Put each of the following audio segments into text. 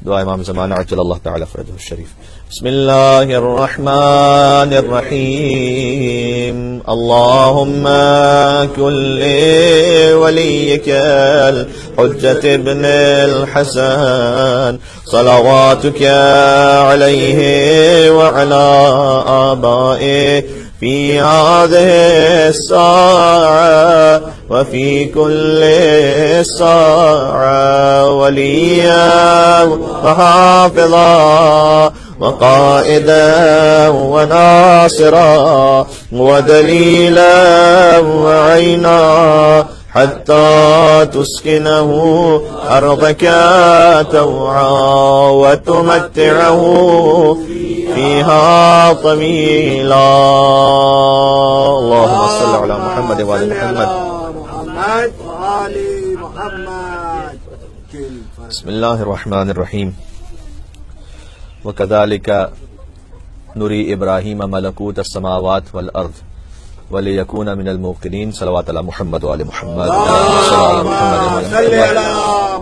دعا امام زمانہ عجل اللہ تعالی فرجہ الشریف. بسم اللہ الرحمن الرحیم. اللہم کن لولیک الحجۃ ابن الحسن صلواتک علیہ وعلی آبائہ فی هذه الساعة وفي كل ساعة وليا وحافظا وقائدا وناصرا ودليلا وعينا حتى تسكنه أرضك طوعا وتمتعه فيها طويلا. اللهم صل على محمد وعلى محمد. بسم الله الرحمن الرحيم. وكذلك نري إبراهيم ملكوت السماوات والأرض وليكون من الموقنين. صلوات على محمد وعلى محمد. صل على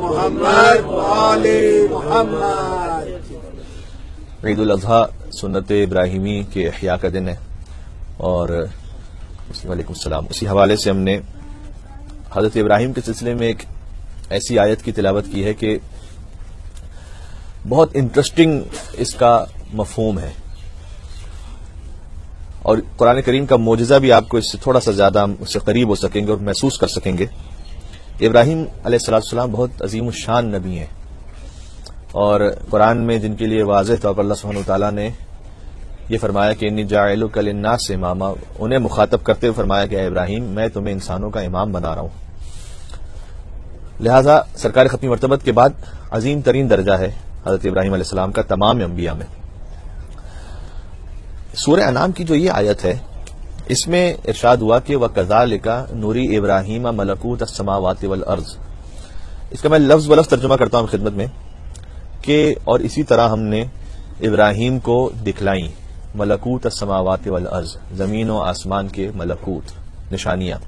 محمد وعلى محمد. عید الاضحیٰ سنت ابراہیمی کے احیاء کا دن ہے، اور وعلیکم السلام. اسی حوالے سے ہم نے حضرت ابراہیم کے سلسلے میں ایک ایسی آیت کی تلاوت کی ہے کہ بہت انٹرسٹنگ اس کا مفہوم ہے، اور قرآن کریم کا معجزہ بھی آپ کو اس سے تھوڑا سا زیادہ اس سے قریب ہو سکیں گے اور محسوس کر سکیں گے. ابراہیم علیہ السلام بہت عظیم الشان نبی ہیں، اور قرآن میں جن کے لیے واضح طور پر اللہ سبحانہ وتعالیٰ نے یہ فرمایا کہ انی جاعلک للناس اماما، انہیں مخاطب کرتے ہوئے فرمایا کہ اے ابراہیم میں تمہیں انسانوں کا امام بنا رہا ہوں. لہذا سرکار ختمی مرتبت کے بعد عظیم ترین درجہ ہے حضرت ابراہیم علیہ السلام کا تمام انبیاء میں. سورہ انعام کی جو یہ آیت ہے اس میں ارشاد ہوا کہ وَكَذَلِكَ نُرِي إِبْرَاهِيمَ مَلَكُوتَ السَّمَاوَاتِ وَالْأَرْضِ. اس کا میں لفظ بلفظ ترجمہ کرتا ہوں خدمت میں کہ اور اسی طرح ہم نے ابراہیم کو دکھلائیں ملکوت السماوات والارض، زمین و آسمان کے ملکوت نشانیاں،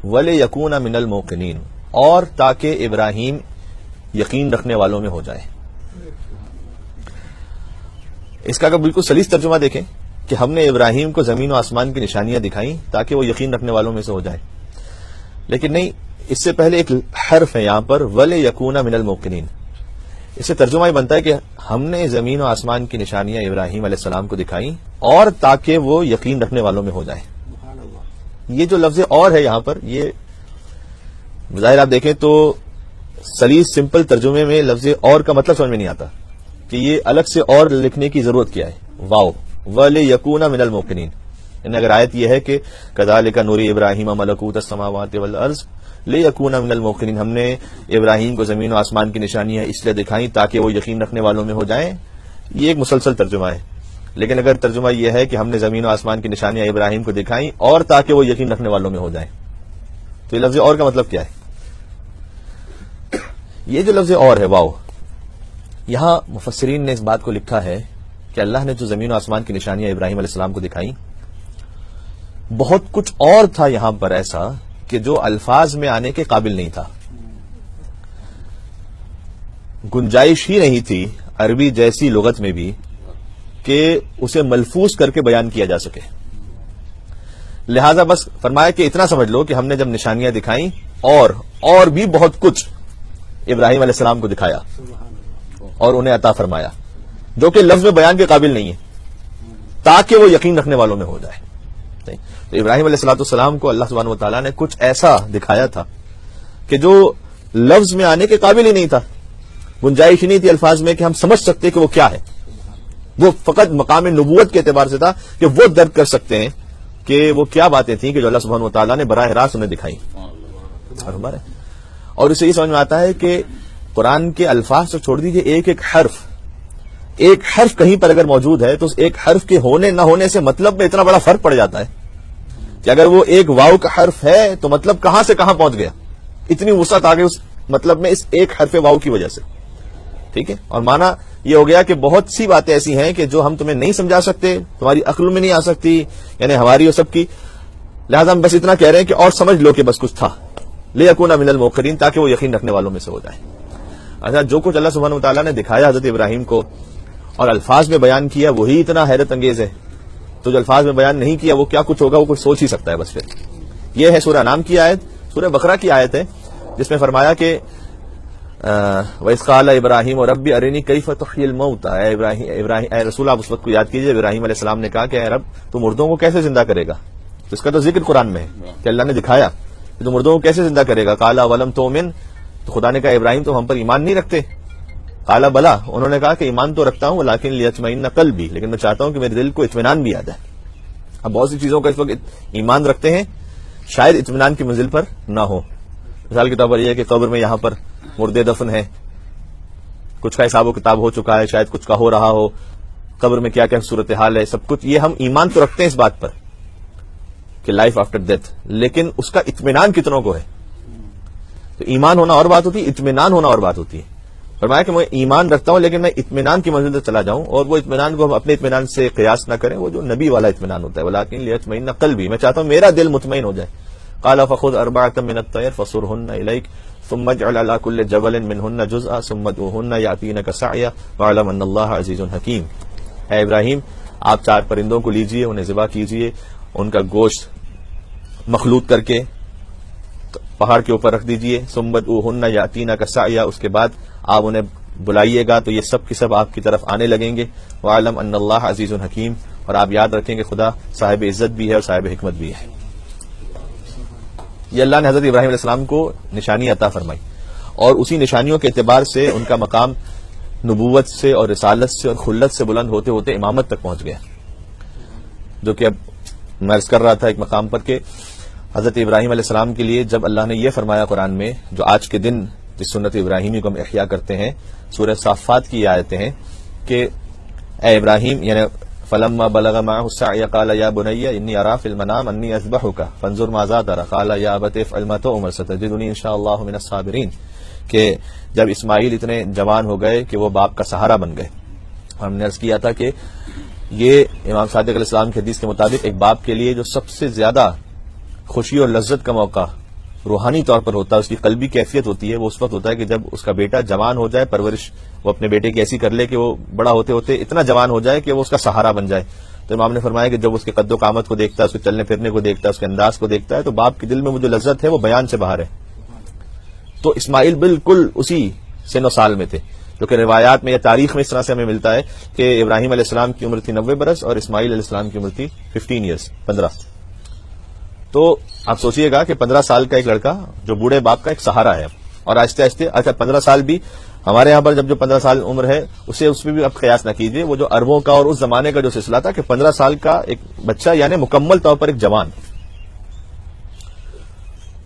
وَلِيَكُونَ مِنَ الْمُوقِنِينَ، اور تاکہ ابراہیم یقین رکھنے والوں میں ہو جائے. اس کا اگر بالکل سلیس ترجمہ دیکھیں کہ ہم نے ابراہیم کو زمین و آسمان کی نشانیاں دکھائیں تاکہ وہ یقین رکھنے والوں میں سے ہو جائے، لیکن نہیں، اس سے پہلے ایک حرف ہے یہاں پر وَلِيَكُونَ مِنَ الْمُوقِنِينَ. اس سے ترجمہ یہ بنتا ہے کہ ہم نے زمین و آسمان کی نشانیاں ابراہیم علیہ السلام کو دکھائیں اور تاکہ وہ یقین رکھنے والوں میں ہو جائیں. یہ جو لفظ اور ہے یہاں پر، یہ ظاہر آپ دیکھیں تو سلیس سمپل ترجمے میں لفظ اور کا مطلب سمجھ میں نہیں آتا کہ یہ الگ سے اور لکھنے کی ضرورت کیا ہے. واو وَلِيَكُونَ مِنَ الْمُوقِنِينَ. یعنی اگر آیت یہ ہے کہ كَذَلِكَ نُرِي إِبْرَاهِيمَ مَلَكُوتَ السَّمَاوَاتِ وَالْأَرْضِ لِيَكُونَ مِنَ الْمُوقِنِينَ، ہم نے ابراہیم کو زمین و آسمان کی نشانیاں اس لیے دکھائیں تاکہ وہ یقین رکھنے والوں میں ہو جائیں، یہ ایک مسلسل ترجمہ ہے. لیکن اگر ترجمہ یہ ہے کہ ہم نے زمین و آسمان کی نشانیاں ابراہیم کو دکھائیں اور تاکہ وہ یقین رکھنے والوں میں ہو جائیں، تو یہ لفظ اور کا مطلب کیا ہے؟ یہ جو لفظ اور ہے واو، یہاں مفسرین نے اس بات کو لکھا ہے کہ اللہ نے جو زمین و آسمان کی نشانیاں ابراہیم علیہ السلام کو دکھائیں، بہت کچھ اور تھا یہاں پر ایسا کہ جو الفاظ میں آنے کے قابل نہیں تھا، گنجائش ہی نہیں تھی عربی جیسی لغت میں بھی کہ اسے ملفوظ کر کے بیان کیا جا سکے. لہذا بس فرمایا کہ اتنا سمجھ لو کہ ہم نے جب نشانیاں دکھائیں اور بھی بہت کچھ ابراہیم علیہ السلام کو دکھایا اور انہیں عطا فرمایا جو کہ لفظ میں بیان کے قابل نہیں ہے تاکہ وہ یقین رکھنے والوں میں ہو جائے. تو ابراہیم علیہ السلام کو اللہ سبحانہ وتعالیٰ نے کچھ ایسا دکھایا تھا کہ جو لفظ میں آنے کے قابل ہی نہیں تھا، گنجائش ہی نہیں تھی الفاظ میں کہ ہم سمجھ سکتے کہ وہ کیا ہے. وہ فقط مقام نبوت کے اعتبار سے تھا کہ وہ درک کر سکتے ہیں کہ وہ کیا باتیں تھیں کہ جو اللہ سبحانہ وتعالیٰ نے براہ راست انہیں دکھائی. اور اسے یہ سمجھ میں آتا ہے کہ قرآن کے الفاظ تو چھوڑ دیجیے، ایک حرف کہیں پر اگر موجود ہے تو اس ایک حرف کے ہونے نہ ہونے سے مطلب میں اتنا بڑا فرق پڑ جاتا ہے کہ اگر وہ ایک واو کا حرف ہے تو مطلب کہاں سے کہاں پہنچ گیا، اتنی وسعت آ گئی اس مطلب میں اس ایک حرف واو کی وجہ سے. ٹھیک ہے، اور معنی یہ ہو گیا کہ بہت سی باتیں ایسی ہیں کہ جو ہم تمہیں نہیں سمجھا سکتے، تمہاری عقل میں نہیں آ سکتی، یعنی ہماری اور سب کی، لہٰذا ہم بس اتنا کہہ رہے ہیں کہ اور سمجھ لو کہ بس کچھ تھا. لِيَكُونَ مِنَ الْمُوقِنِينَ، تاکہ وہ یقین رکھنے والوں میں سے ہو جائے. اچھا جو کچھ اللہ سبحانہ وتعالیٰ نے دکھایا حضرت ابراہیم کو اور الفاظ میں بیان کیا وہی اتنا حیرت انگیز ہے، تو جو الفاظ میں بیان نہیں کیا وہ کیا کچھ ہوگا وہ کچھ سوچ ہی سکتا ہے بس. پھر یہ ہے سورہ انعام کی آیت. سورہ بقرہ کی آیت ہے جس میں فرمایا کہ وَإِذْ قَالَ إِبْرَاهِيمُ رَبِّ أَرِنِي كَيْفَ تُحْيِي الْمَوْتَى. اے رسول آپ اس وقت کو یاد کیجئے ابراہیم علیہ السلام نے کہا کہ اے رب تو مردوں کو کیسے زندہ کرے گا. تو اس کا تو ذکر قرآن میں ہے کہ اللہ نے دکھایا کہ تو مردوں کو کیسے زندہ کرے گا. قَالَ وَلَمْ تُؤْمِنْ. تو خدا نے کہا ابراہیم تم ہم پر ایمان نہیں رکھتے. قَالَ بَلَا. انہوں نے کہا کہ ایمان تو رکھتا ہوں وَلَٰكِن لِيَطْمَئِنَّ قَلْبِي. لیکن میں چاہتا ہوں کہ میرے دل کو اطمینان بھی آ جائے. اب بہت سی چیزوں کا اس وقت ایمان رکھتے ہیں شاید اطمینان کی منزل پر نہ ہو. مثال کے طور پر یہ ہے کہ قبر میں یہاں پر مردے دفن ہیں، کچھ کا حساب و کتاب ہو چکا ہے، شاید کچھ کا ہو رہا ہو، قبر میں کیا کیا صورتحال ہے، سب کچھ یہ ہم ایمان تو رکھتے ہیں اس بات پر کہ لائف آفٹر ڈیتھ، لیکن اس کا اطمینان کتنوں کو ہے. تو ایمان ہونا اور بات ہوتی ہے، اطمینان ہونا اور بات ہوتی ہے. فرمایا کہ میں ایمان رکھتا ہوں لیکن میں اطمینان کی منزل تک چلا جاؤں، اور وہ اطمینان کو ہم اپنے اطمینان سے قیاس نہ کریں، وہ جو نبی والا اطمینان ہوتا ہے. ولیکن لیطمئن قلبی. میں چاہتا ہوں میرا دل مطمئن ہو جائے. قال فخذ أربعة من الطير فصرهن إليك ثم اجعل على كل جبل منهن جزءا ثم ادعوهن يأتينك سعيا واعلم أن الله عزيز حكيم. اے ابراہیم آپ 4 پرندوں کو لیجئے، انہیں ذبح کیجئے، ان کا گوشت مخلوط کر کے پہاڑ کے اوپر رکھ دیجئے. ثم ادعوهن يأتينك سعيا. اس کے بعد آپ انہیں بلائیے گا تو یہ سب کی سب آپ کی طرف آنے لگیں گے. واعلم ان اللہ عزیز حکیم. اور آپ یاد رکھیں کہ خدا صاحب عزت بھی ہے اور صاحب حکمت بھی ہے. یہ اللہ نے حضرت ابراہیم علیہ السلام کو نشانی عطا فرمائی، اور اسی نشانیوں کے اعتبار سے ان کا مقام نبوت سے اور رسالت سے اور خلت سے بلند ہوتے ہوتے امامت تک پہنچ گیا. جو کہ اب میں عرض کر رہا تھا ایک مقام پر کہ حضرت ابراہیم علیہ السلام کے لیے جب اللہ نے یہ فرمایا قرآن میں، جو آج کے دن جس سنت ابراہیمی کو ہم احیاء کرتے ہیں، سورہ صافات کی آیتیں ہیں کہ اے ابراہیم، یعنی فلما بلغ معه السعي قال يا بني اني ارى في المنام اني اذبحك فانظر ماذا ترى قال يا ابت افعل ما تؤمر ستجدني ان شاء الله من الصابرين. کہ جب اسماعیل اتنے جوان ہو گئے کہ وہ باپ کا سہارا بن گئے. ہم نے عرض کیا تھا کہ یہ امام صادق علیہ السلام کی حدیث کے مطابق ایک باپ کے لیے جو سب سے زیادہ خوشی اور لذت کا موقع روحانی طور پر ہوتا ہے، اس کی قلبی کیفیت ہوتی ہے، وہ اس وقت ہوتا ہے کہ جب اس کا بیٹا جوان ہو جائے، پرورش وہ اپنے بیٹے کی ایسی کر لے کہ وہ بڑا ہوتے ہوتے اتنا جوان ہو جائے کہ وہ اس کا سہارا بن جائے. تو امام نے فرمایا کہ جب اس کے قد و قامت کو دیکھتا ہے، اس کے چلنے پھرنے کو دیکھتا ہے، اس کے انداز کو دیکھتا ہے، تو باپ کے دل میں وہ جو لذت ہے وہ بیان سے باہر ہے. تو اسماعیل بالکل اسی سن و سال میں تھے، جو کہ روایات میں یا تاریخ میں اس طرح سے ہمیں ملتا ہے کہ ابراہیم علیہ السلام کی عمر تھی 90 برس اور اسماعیل علیہ السلام کی عمر تھی 15 ایئرس 15. تو آپ سوچئے گا کہ 15 سال کا ایک لڑکا جو بوڑھے باپ کا ایک سہارا ہے، اور آہستہ آہستہ اچھا 15 سال بھی ہمارے یہاں پر جب جو 15 سال عمر ہے اس میں بھی اب قیاس نہ کیجیے. وہ جو عربوں کا اور اس زمانے کا جو سلسلہ تھا کہ 15 سال کا ایک بچہ یعنی مکمل طور پر ایک جوان،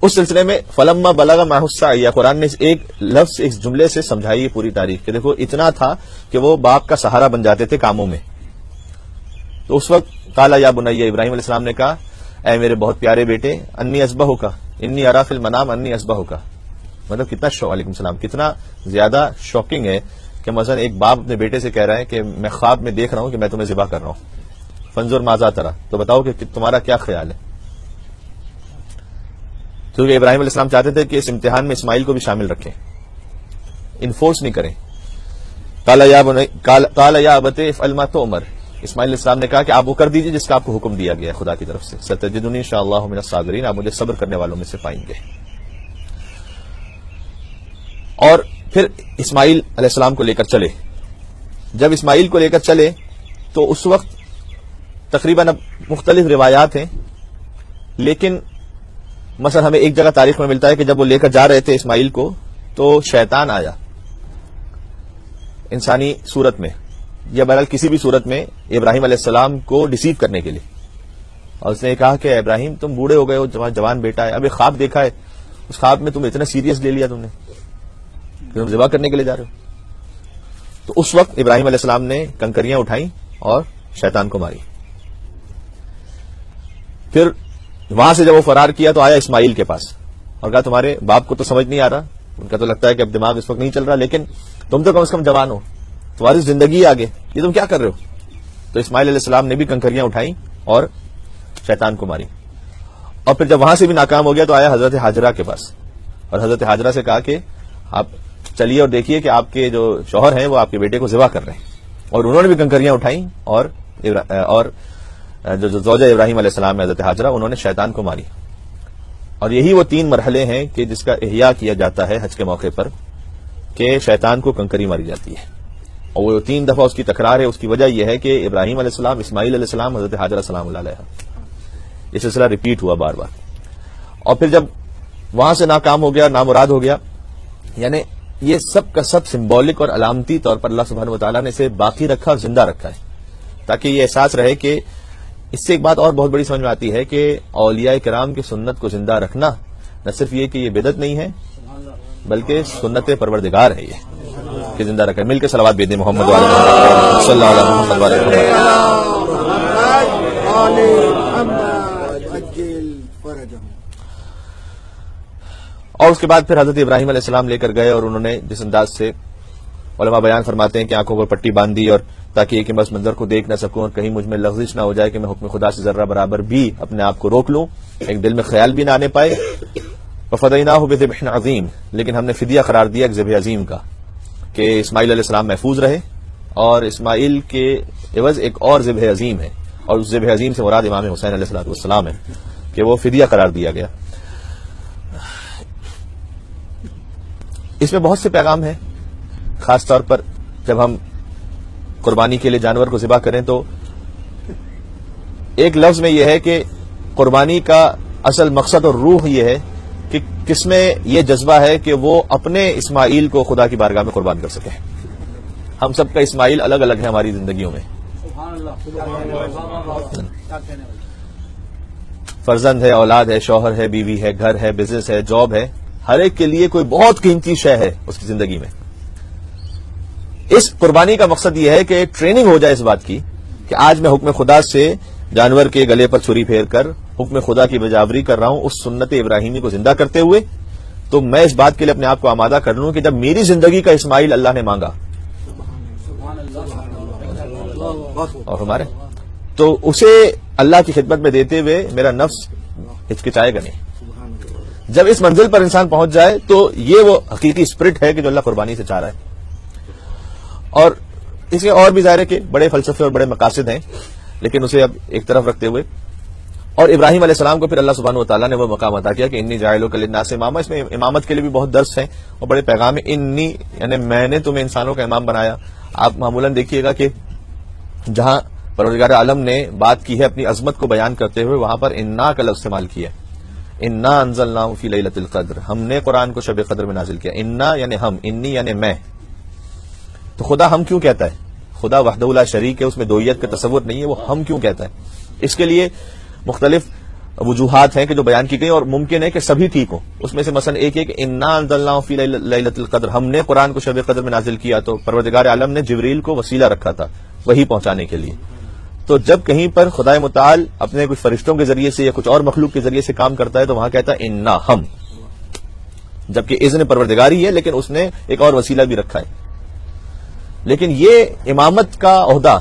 اس سلسلے میں فلما بلغ معه السعي، قرآن نے ایک لفظ ایک جملے سے سمجھائی پوری تاریخ کہ دیکھو اتنا تھا کہ وہ باپ کا سہارا بن جاتے تھے کاموں میں. تو اس وقت قال یا بنی، ابراہیم علیہ السلام نے کہا اے میرے بہت پیارے بیٹے، انی اذبحک انی ارى فی المنام انی اذبحک. مطلب کتنا علیکم السلام کتنا زیادہ شاکنگ ہے کہ مثلا ایک باپ اپنے بیٹے سے کہہ رہا ہے کہ میں خواب میں دیکھ رہا ہوں کہ میں تمہیں ذبح کر رہا ہوں، فانظر ماذا ترى، تو بتاؤ کہ تمہارا کیا خیال ہے. کیونکہ ابراہیم علیہ السلام چاہتے تھے کہ اس امتحان میں اسماعیل کو بھی شامل رکھیں، انفورس نہیں کریں. قال یا ابت افعل ما تؤمر، اسماعیل علیہ السلام نے کہا کہ آپ وہ کر دیجئے جس کا آپ کو حکم دیا گیا ہے خدا کی طرف سے. ستجدنی ان شاء اللہ من الصابرین، آپ مجھے صبر کرنے والوں میں سے پائیں گے. اور پھر اسماعیل علیہ السلام کو لے کر چلے. جب اسماعیل کو لے کر چلے تو اس وقت تقریباً اب مختلف روایات ہیں، لیکن مثلا ہمیں ایک جگہ تاریخ میں ملتا ہے کہ جب وہ لے کر جا رہے تھے اسماعیل کو تو شیطان آیا انسانی صورت میں یا بہرحال کسی بھی صورت میں ابراہیم علیہ السلام کو ڈیسیو کرنے کے لیے، اور اس نے کہا کہ ابراہیم تم بوڑھے ہو گئے ہو، جوان بیٹا ہے، اب ایک خواب دیکھا ہے، اس خواب میں تم اتنا سیریس لے لیا تم نے کہ تم ذبح کرنے کے لیے جا رہے ہو. تو اس وقت ابراہیم علیہ السلام نے کنکریاں اٹھائیں اور شیطان کو ماری. پھر وہاں سے جب وہ فرار کیا تو آیا اسماعیل کے پاس اور کہا تمہارے باپ کو تو سمجھ نہیں آ رہا، ان کا تو لگتا ہے کہ اب دماغ اس وقت نہیں چل رہا، لیکن تم تو کم از کم جوان ہو، تمہاری زندگی آگے، یہ تم کیا کر رہے ہو. تو اسماعیل علیہ السلام نے بھی کنکریاں اٹھائیں اور شیطان کو ماری. اور پھر جب وہاں سے بھی ناکام ہو گیا تو آیا حضرت حاجرہ کے پاس اور حضرت حاجرہ سے کہا کہ آپ چلیے اور دیکھیے کہ آپ کے جو شوہر ہیں وہ آپ کے بیٹے کو ذبح کر رہے ہیں، اور انہوں نے بھی کنکریاں اٹھائیں اور جو زوجہ ابراہیم علیہ السلام حضرت ہاجرہ، انہوں نے شیطان کو ماری. اور یہی وہ 3 مرحلے ہیں کہ جس کا احیاء کیا جاتا ہے حج کے موقع پر، کہ شیطان کو کنکری ماری جاتی ہے. اور وہ 3 دفعہ اس کی تکرار ہے. اس کی وجہ یہ ہے کہ ابراہیم علیہ السلام، اسماعیل علیہ السلام، حضرت ہاجرہ سلام اللہ علیہ، یہ سلسلہ ریپیٹ ہوا بار بار. اور پھر جب وہاں سے ناکام ہو گیا، نامراد ہو گیا، یعنی یہ سب کا سب سمبولک اور علامتی طور پر اللہ سبحانہ وتعالیٰ نے اسے باقی رکھا اور زندہ رکھا ہے، تاکہ یہ احساس رہے کہ اس سے ایک بات اور بہت بڑی سمجھ میں آتی ہے کہ اولیاء کرام کی سنت کو زندہ رکھنا نہ صرف یہ کہ یہ بدعت نہیں ہے، بلکہ سنت پروردگار ہے یہ کہ زندہ رکھے. مل کے صلوات بھیجیں محمد صلی اللہ علیہ محمد اور اس کے بعد پھر حضرت ابراہیم علیہ السلام لے کر گئے، اور انہوں نے جس انداز سے علماء بیان فرماتے ہیں کہ آنکھوں پر پٹی باندھی، اور تاکہ یہ کہ میں اس منظر کو دیکھ نہ سکوں اور کہیں مجھ میں لغزش نہ ہو جائے کہ میں حکم خدا سے ذرہ برابر بھی اپنے آپ کو روک لوں، ایک دل میں خیال بھی نہ آنے پائے. وَفَدَيْنَاهُ بِذِبْحٍ عَظِيمٍ، لیکن ہم نے فدیہ قرار دیا ایک ذبح عظیم کا، کہ اسماعیل علیہ السلام محفوظ رہے، اور اسماعیل کے عوض ایک اور ذبح عظیم ہے، اور اس ذبح عظیم سے مراد امام حسین علیہ السلام ہے کہ وہ فدیہ قرار دیا گیا. اس میں بہت سے پیغام ہیں، خاص طور پر جب ہم قربانی کے لیے جانور کو ذبح کریں تو ایک لفظ میں یہ ہے کہ قربانی کا اصل مقصد اور روح یہ ہے کہ کس میں یہ جذبہ ہے کہ وہ اپنے اسماعیل کو خدا کی بارگاہ میں قربان کر سکے. ہم سب کا اسماعیل الگ الگ ہے ہماری زندگیوں میں، فرزند ہے، اولاد ہے، شوہر ہے، بیوی ہے، گھر ہے، بزنس ہے، جاب ہے، ہر ایک کے لیے کوئی بہت قیمتی شے ہے اس کی زندگی میں. اس قربانی کا مقصد یہ ہے کہ ٹریننگ ہو جائے اس بات کی کہ آج میں حکم خدا سے جانور کے گلے پر چھری پھیر کر حکم خدا کی بجاوری کر رہا ہوں اس سنت ابراہیمی کو زندہ کرتے ہوئے، تو میں اس بات کے لیے اپنے آپ کو آمادہ کر لوں کہ جب میری زندگی کا اسماعیل اللہ نے مانگا اور ہمارے، تو اسے اللہ کی خدمت میں دیتے ہوئے میرا نفس ہچکچائے گا نہیں. جب اس منزل پر انسان پہنچ جائے تو یہ وہ حقیقی اسپرٹ ہے کہ جو اللہ قربانی سے چاہ رہا ہے. اور اس کے اور بھی ظاہر ہے کہ بڑے فلسفے اور بڑے مقاصد ہیں، لیکن اسے اب ایک طرف رکھتے ہوئے، اور ابراہیم علیہ السلام کو پھر اللہ سبحانہ وتعالیٰ نے وہ مقام عطا کیا کہ انی جاعلک للناس اماما. اس میں امامت کے لیے بھی بہت درس ہیں اور بڑے پیغام ہیں. انی یعنی میں نے تمہیں انسانوں کا امام بنایا. آپ معمولاً دیکھیے گا کہ جہاں پروردگار عالم نے بات کی ہے اپنی عظمت کو بیان کرتے ہوئے، وہاں پر انا کا لفظ استعمال کیا، انا انزلناہ فی لیلۃ القدر، ہم نے قرآن کو شب قدر میں نازل کیا. انا یعنی ہم، انی یعنی میں. تو خدا ہم کیوں کہتا ہے؟ خدا وحدہ لا شریک ہے، اس میں دوئیت کا تصور نہیں ہے، وہ ہم کیوں کہتا ہے؟ اس کے لیے مختلف وجوہات ہیں کہ جو بیان کی گئی، اور ممکن ہے کہ سبھی ٹھیک ہوں. اس میں سے مثلا ایک ہے کہ انا انزلناہ فی لیلۃ القدر، ہم نے قرآن کو شب قدر میں نازل کیا، تو پروردگار عالم نے جبریل کو وسیلہ رکھا تھا وہی پہنچانے کے لیے. تو جب کہیں پر خدا متعال اپنے کچھ فرشتوں کے ذریعے سے یا کچھ اور مخلوق کے ذریعے سے کام کرتا ہے تو وہاں کہتا ہے انا ہم، جبکہ اذن پروردگاری ہے لیکن اس نے ایک اور وسیلہ بھی رکھا ہے. لیکن یہ امامت کا عہدہ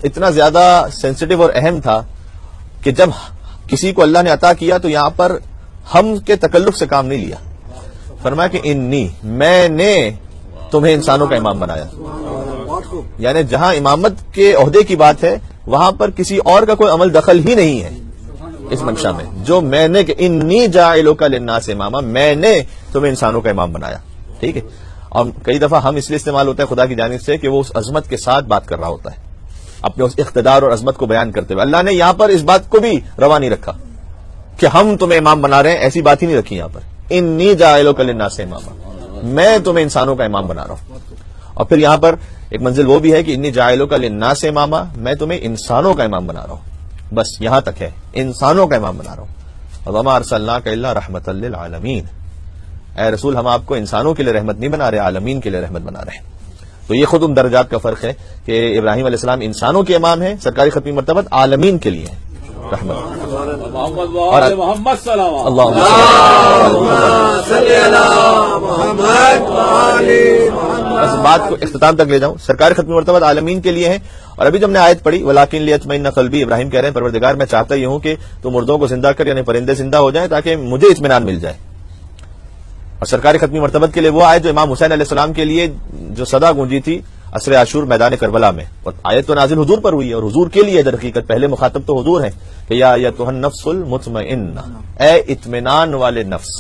اتنا زیادہ سینسٹیو اور اہم تھا کہ جب کسی کو اللہ نے عطا کیا تو یہاں پر ہم کے تکلف سے کام نہیں لیا. فرمایا کہ انی، میں نے تمہیں انسانوں کا امام بنایا. یعنی جہاں امامت کے عہدے کی بات ہے وہاں پر کسی اور کا کوئی عمل دخل ہی نہیں ہے اس منشا میں. جو میں نے کہ انی جاعلک للناس اماما، میں نے تمہیں انسانوں کا امام بنایا. ٹھیک ہے. اور کئی دفعہ ہم اس لیے استعمال ہوتا ہے خدا کی جانب سے کہ وہ اس عظمت کے ساتھ بات کر رہا ہوتا ہے، اپنے اس اقتدار اور عظمت کو بیان کرتے ہوئے. اللہ نے یہاں پر اس بات کو بھی روا نہیں رکھا کہ ہم تمہیں امام بنا رہے ہیں، ایسی بات ہی نہیں رکھی. یہاں پر انی جاعلک للناس اماما، میں تمہیں انسانوں کا امام بنا رہا ہوں. اور پھر یہاں پر ایک منزل وہ بھی ہے کہ انی جاعلک للناس اماما، میں تمہیں انسانوں کا امام بنا رہا ہوں. بس یہاں تک ہے، انسانوں کا امام بنا رہا ہوں. وما ارسلناک الا رحمۃ للعالمین، اے رسول ہم آپ کو انسانوں کے لیے رحمت نہیں بنا رہے، عالمین کے لیے رحمت بنا رہے ہیں. تو یہ خود ان درجات کا فرق ہے کہ ابراہیم علیہ السلام انسانوں کے امام ہیں، سرکاری ختمی مرتبت عالمین کے لیے رحمت. اور محمد اللہم بس بات کو اختتام تک لے جاؤں، سرکاری ختمی مرتبت عالمین کے لیے ہیں. اور ابھی جب نے آیت پڑھی ولاکن لیطمئن قلبی، ابراہیم کہہ رہے ہیں پروردگار میں چاہتا یہ ہوں کہ تو مردوں کو زندہ کر، یعنی پرندے زندہ ہو جائیں تاکہ مجھے اطمینان مل جائے. اور سرکار ختمی مرتبت کے لیے وہ آیت جو امام حسین علیہ السلام کے لیے جو صدا گونجی تھی عصر عاشور میدان کربلا میں، اور آیت تو نازل حضور پر ہوئی ہے اور حضور کے لیے در حقیقت پہلے مخاطب تو حضور ہیں کہ یا ایتھا النفس المطمئنہ، اے اطمینان والے نفس.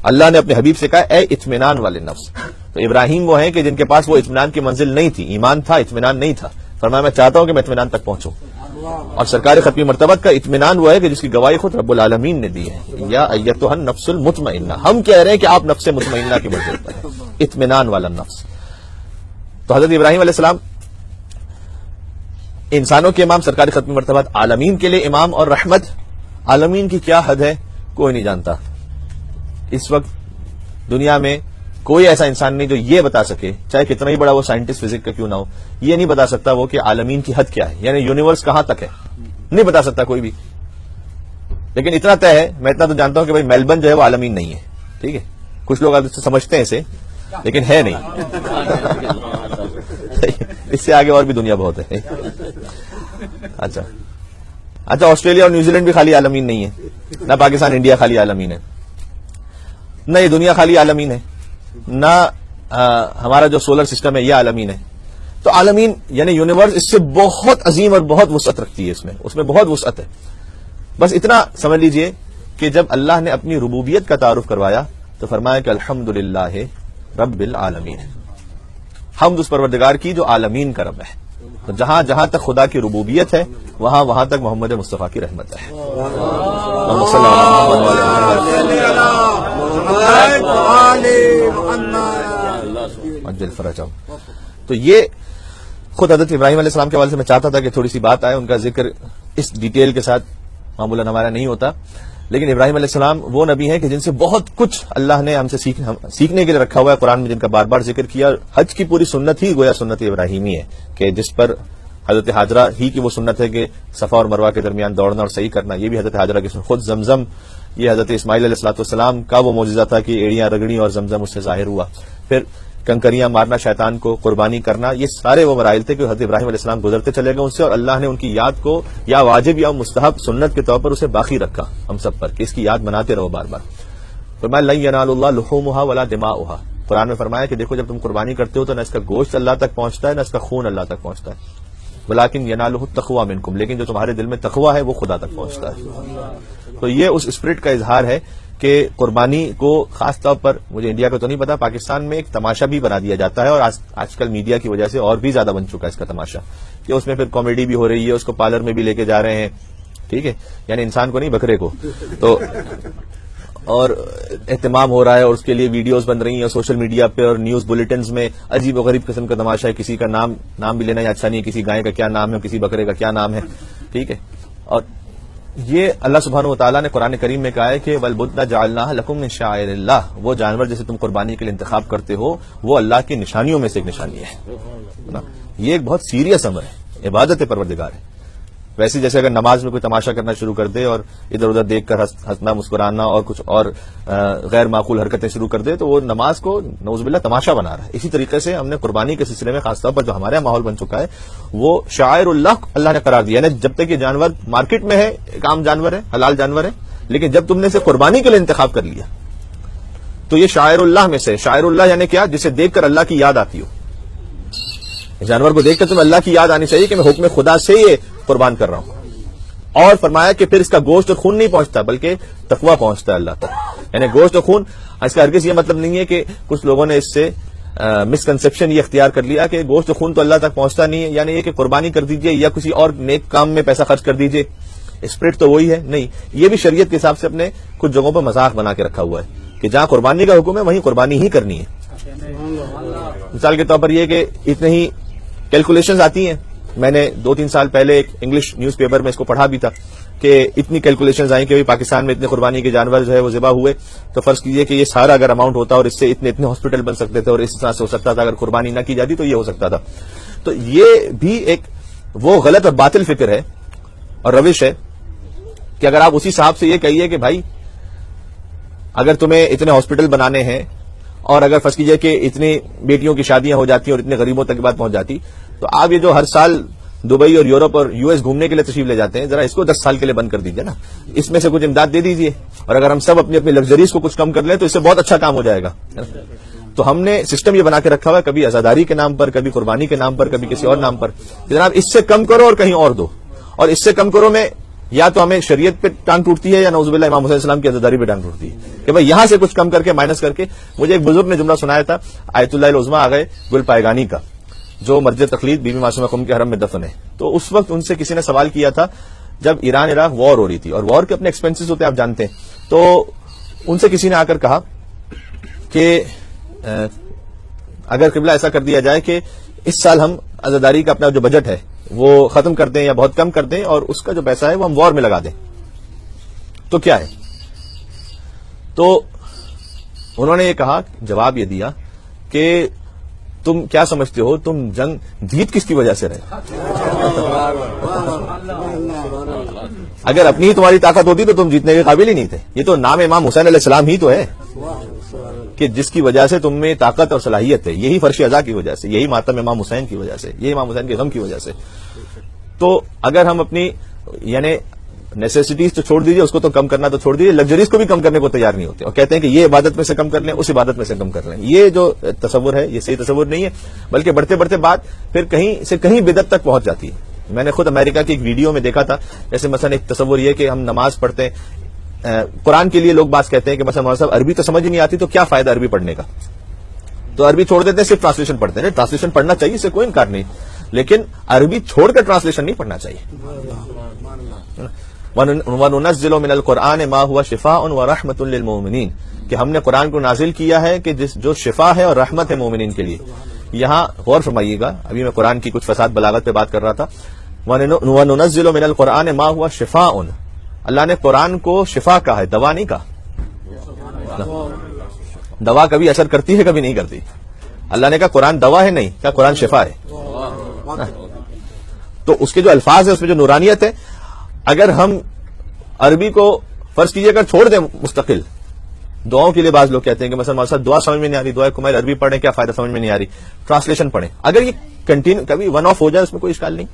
اللہ نے اپنے حبیب سے کہا اے اطمینان والے نفس. تو ابراہیم وہ ہیں کہ جن کے پاس وہ اطمینان کی منزل نہیں تھی، ایمان تھا اطمینان نہیں تھا. فرمایا میں چاہتا ہوں کہ میں اطمینان تک پہنچوں. اور سرکار ختمی مرتبت کا اطمینان وہ ہے کہ جس کی گواہی خود رب العالمین نے دی ہے، یا ایتھا النفس المطمئنہ. ہم کہہ رہے ہیں کہ آپ نفس مطمئنہ کی منزل پر ہیں، اطمینان والا نفس. تو حضرت ابراہیم علیہ السلام انسانوں کے امام، سرکار ختمی مرتبت عالمین کے لیے امام اور رحمت. عالمین کی کیا حد ہے کوئی نہیں جانتا. اس وقت دنیا میں کوئی ایسا انسان نہیں جو یہ بتا سکے، چاہے کتنا ہی بڑا وہ سائنٹسٹ فزکس کا کیوں نہ ہو، یہ نہیں بتا سکتا وہ کہ عالمین کی حد کیا ہے، یعنی یونیورس کہاں تک ہے، نہیں بتا سکتا کوئی بھی. لیکن اتنا طے ہے، میں اتنا تو جانتا ہوں کہ بھائی میلبرن جو ہے وہ عالمین نہیں ہے. ٹھیک ہے، کچھ لوگ اب سمجھتے ہیں اسے، لیکن ہے نہیں. اس سے آگے اور بھی دنیا بہت ہے. اچھا آسٹریلیا اور نیوزی لینڈ بھی خالی عالمین نہیں ہے، نہ پاکستان انڈیا خالی عالمین ہے، نہ یہ دنیا خالی عالمین ہے، نہ ہمارا جو سولر سسٹم ہے یہ عالمین ہے. تو عالمین یعنی یونیورس اس سے بہت عظیم اور بہت وسعت رکھتی ہے، اس میں بہت وسعت ہے. بس اتنا سمجھ لیجئے کہ جب اللہ نے اپنی ربوبیت کا تعارف کروایا تو فرمایا کہ الحمدللہ رب العالمین، حمد اس پروردگار کی جو عالمین کا رب ہے. تو جہاں جہاں تک خدا کی ربوبیت ہے وہاں وہاں تک محمد مصطفیٰ کی رحمت ہے. اللہم صلی اللہ علیہ وسلم عجل فرجہم. تو یہ خود حضرت ابراہیم علیہ السلام کے حوالے سے میں چاہتا تھا کہ تھوڑی سی بات آئے. ان کا ذکر اس ڈیٹیل کے ساتھ معمولاً ہمارا نہیں ہوتا، لیکن ابراہیم علیہ السلام وہ نبی ہیں کہ جن سے بہت کچھ اللہ نے ہم سے سیکھنے کے لیے رکھا ہوا ہے قرآن میں، جن کا بار بار ذکر کیا. حج کی پوری سنت ہی گویا سنت ابراہیمی ہے، کہ جس پر حضرت حاجرہ ہی کی وہ سنت ہے کہ صفا اور مروہ کے درمیان دوڑنا اور صحیح کرنا، یہ بھی حضرت حاجرہ کی سنت. خود زمزم، یہ حضرت اسماعیل علیہ الصلوۃ والسلام کا وہ معجزہ تھا کہ ایڑیاں رگڑی اور زمزم اس سے ظاہر ہوا. پھر کنکریاں مارنا، شیطان کو قربانی کرنا، یہ سارے وہ مراحل تھے کہ حضرت ابراہیم علیہ السلام گزرتے چلے گئے ان سے، اور اللہ نے ان کی یاد کو یا واجب یا مستحب سنت کے طور پر اسے باقی رکھا ہم سب پر، کہ اس کی یاد مناتے رہو بار بار. فرمایا لن ینال اللہ لحومها ولا دماؤها. قرآن میں فرمایا کہ دیکھو جب تم قربانی کرتے ہو تو نہ اس کا گوشت اللہ تک پہنچتا ہے نہ اس کا خون اللہ تک پہنچتا ہے، ولکن ینالہ التقوی منکم، لیکن جو تمہارے دل میں تقوی ہے وہ خدا تک پہنچتا ہے. تو یہ اس اسپرٹ کا اظہار ہے کہ قربانی کو خاص طور پر، مجھے انڈیا کا تو نہیں پتا، پاکستان میں ایک تماشا بھی بنا دیا جاتا ہے، اور آج کل میڈیا کی وجہ سے اور بھی زیادہ بن چکا ہے اس کا تماشا، کہ اس میں پھر کامیڈی بھی ہو رہی ہے، اس کو پارلر میں بھی لے کے جا رہے ہیں. ٹھیک ہے، یعنی انسان کو نہیں بکرے کو، تو اور اہتمام ہو رہا ہے، اور اس کے لیے ویڈیوز بن رہی ہیں سوشل میڈیا پہ اور نیوز بلیٹنز میں. عجیب و غریب قسم کا تماشا ہے، کسی کا نام بھی لینا ہی اچھا نہیں ہے، کسی گائے کا کیا نام ہے، کسی بکرے کا کیا نام ہے. ٹھیک ہے، اور یہ اللہ سبحانہ و تعالیٰ نے قرآن کریم میں کہا ہے کہ وَالْبُدَّ جَعَلْنَاهَ لَكُم مِّن شَعَائِرِ اللَّهِ، وہ جانور جسے تم قربانی کے لیے انتخاب کرتے ہو وہ اللہ کی نشانیوں میں سے ایک نشانی ہے. یہ ایک بہت سیریس امر ہے، عبادت پروردگار ہے. ویسے جیسے اگر نماز میں کوئی تماشا کرنا شروع کر دے اور ادھر ادھر دیکھ کر ہنسنا مسکرانا اور کچھ اور غیر معقول حرکتیں شروع کر دے تو وہ نماز کو نعوذ باللہ تماشا بنا رہا ہے. اسی طریقے سے ہم نے قربانی کے سلسلے میں خاص طور پر جو ہمارے یہاں ماحول بن چکا ہے وہ شعائر اللہ نے قرار دیا. یعنی جب تک یہ جانور مارکیٹ میں ہے ایک عام جانور ہے، حلال جانور ہے، لیکن جب تم نے اسے قربانی کے لیے انتخاب کر لیا تو یہ شاعر اللہ میں سے. شاعر اللہ یعنی کیا؟ جسے دیکھ کر اللہ کی یاد آتی ہو. جانور کو دیکھ کر تمہیں اللہ کی یاد آنی چاہیے کہ میں حکم خدا سے یہ قربان کر رہا ہوں. اور فرمایا کہ پھر اس کا گوشت اور خون نہیں پہنچتا بلکہ تقویٰ پہنچتا ہے اللہ تک. یعنی گوشت اور خون، اس کا ہرگز یہ مطلب نہیں ہے کہ کچھ لوگوں نے اس سے مسکنسپشن یہ اختیار کر لیا کہ گوشت اور خون تو اللہ تک پہنچتا نہیں ہے، یعنی یہ کہ قربانی کر دیجئے یا کسی اور نیک کام میں پیسہ خرچ کر دیجئے، اسپرٹ تو وہی ہے. نہیں، یہ بھی شریعت کے حساب سے اپنے کچھ جگہوں پر مذاق بنا کے رکھا ہوا ہے کہ جہاں قربانی کا حکم ہے وہیں قربانی ہی کرنی ہے. مثال کے طور پر یہ کہ اتنے ہی کیلکولیشنز آتی ہیں. میں نے 2-3 سال پہلے ایک انگلش نیوز پیپر میں اس کو پڑھا بھی تھا کہ اتنی کیلکولیشنز آئیں کہ پاکستان میں اتنے قربانی کے جانور جو ہے وہ ذبح ہوئے تو فرض کیجئے کہ یہ سارا اگر اماؤنٹ ہوتا اور اس سے اتنے ہاسپٹل بن سکتے تھے اور اس طرح سے ہو سکتا تھا، اگر قربانی نہ کی جاتی تو یہ ہو سکتا تھا. تو یہ بھی ایک وہ غلط اور باطل فکر ہے اور روش ہے کہ اگر آپ اسی صاحب سے یہ کہیے کہ بھائی اگر تمہیں اتنے ہاسپٹل بنانے ہیں اور اگر فرض کیجئے کہ اتنی بیٹیوں کی شادیاں ہو جاتی اور اتنے غریبوں تک کی بات پہنچ جاتی تو آپ یہ جو ہر سال دبئی اور یورپ اور US گھومنے کے لیے تشریف لے جاتے ہیں, ذرا اس کو 10 سال کے لیے بند کر دیجیے نا, اس میں سے کچھ امداد دے دیجیے, اور اگر ہم سب اپنی اپنی لگژریز کو کچھ کم کر لیں تو اس سے بہت اچھا کام ہو جائے گا. تو ہم نے سسٹم یہ بنا کے رکھا ہوا ہے, کبھی عزاداری کے نام پر, کبھی قربانی کے نام پر, کبھی کسی اور نام پر, جناب اس سے کم کرو اور کہیں اور دو, اور اس سے کم کرو میں یا تو ہمیں شریعت پہ ٹانگ ٹوٹتی ہے یا نعوذ باللہ امام حسین السلام کی عزاداری پہ ٹانگ ٹوٹتی ہے کہ بھائی یہاں سے کچھ کم کر کے مائنس کر کے. مجھے ایک بزرگ نے جملہ سنایا تھا, آیت اللہ العظمیٰ آ گئے گل پائگانی کا, جو مرج تقلید بی بی معصومہ قم کے حرم میں دفن ہے. تو اس وقت ان سے کسی نے سوال کیا تھا, جب ایران عراق وار ہو رہی تھی, اور وار کے اپنے ایکسپینسز ہوتے ہیں آپ جانتے ہیں, تو ان سے کسی نے آ کر کہا کہ اگر قبلہ ایسا کر دیا جائے کہ اس سال ہم عزاداری کا اپنا جو بجٹ ہے وہ ختم کر دیں یا بہت کم کر دیں, اور اس کا جو پیسہ ہے وہ ہم وار میں لگا دیں, تو کیا ہے؟ تو انہوں نے یہ کہا, جواب یہ دیا کہ تم کیا سمجھتے ہو, تم جنگ جیت کس کی وجہ سے رہے؟ اگر اپنی ہی تمہاری طاقت ہوتی تو تم جیتنے کے قابل ہی نہیں تھے. یہ تو نام امام حسین علیہ السلام ہی تو ہے کہ جس کی وجہ سے تم میں طاقت اور صلاحیت ہے, یہی فرش ازا کی وجہ سے, یہی ماتم امام حسین کی وجہ سے, یہی امام حسین کے غم کی وجہ سے. تو اگر ہم اپنی یعنی نیسیسٹیز تو چھوڑ دیجیے, اس کو تو کم کرنا تو چھوڑ دیجیے, لگژریز کو بھی کم کرنے کو تیار نہیں ہوتے, اور کہتے ہیں کہ یہ عبادت میں سے کم کر لیں, اس عبادت میں سے کم کر لیں. یہ جو تصور ہے یہ صحیح تصور نہیں ہے, بلکہ بڑھتے بڑھتے بات پھر کہیں سے کہیں بدعت تک پہنچ جاتی ہے. میں نے خود امریکہ کی ایک ویڈیو میں دیکھا تھا, جیسے مثلا ایک تصور یہ کہ ہم نماز پڑھتے ہیں, قرآن کے لیے لوگ بات کہتے ہیں کہ مثلا مولانا صاحب عربی تو سمجھ ہی نہیں آتی, تو کیا فائدہ عربی پڑھنے کا, تو عربی چھوڑ دیتے ہیں, صرف ٹرانسلیشن پڑھتے ہیں. ٹرانسلیشن پڑھنا چاہیے, اس سے کوئی انکار نہیں, لیکن عربی چھوڑ کر ٹرانسلیشن نہیں پڑھنا چاہیے. وَنُنَزِّلُ مِنَ الْقُرْآنِ مَا هُوَ شِفَاءٌ وَرَحْمَةٌ لِّلْمُؤْمِنِينَ, کہ ہم نے قرآن کو نازل کیا ہے کہ جو شفا ہے اور رحمت ہے مومنین کے لیے. یہاں غور فرمائیے گا, ابھی میں قرآن کی کچھ فساد بلاغت پہ بات کر رہا تھا. وَنُنَزِّلُ مِنَ الْقُرْآنِ مَا هُوَ شِفَاءٌ, اللہ نے قرآن کو شفا کہا ہے, دوا نہیں کہا. دوا کبھی اثر کرتی ہے, کبھی نہیں کرتی. اللہ نے کہا قرآن دوا ہے, نہیں کہا قرآن شفا ہے. تو اس کے جو الفاظ ہیں اس میں جو نورانیت ہے, اگر ہم عربی کو فرض کیجئے اگر چھوڑ دیں مستقل, دعاؤں کے لیے بعض لوگ کہتے ہیں کہ مثلا ہمارے ساتھ دعا سمجھ میں نہیں آ رہی, دعا کمیل عربی پڑھیں, کیا فائدہ سمجھ میں نہیں آ رہی, ٹرانسلیشن پڑھیں. اگر یہ کنٹینیو کبھی ون آف ہو جائے اس میں کوئی اشکال نہیں,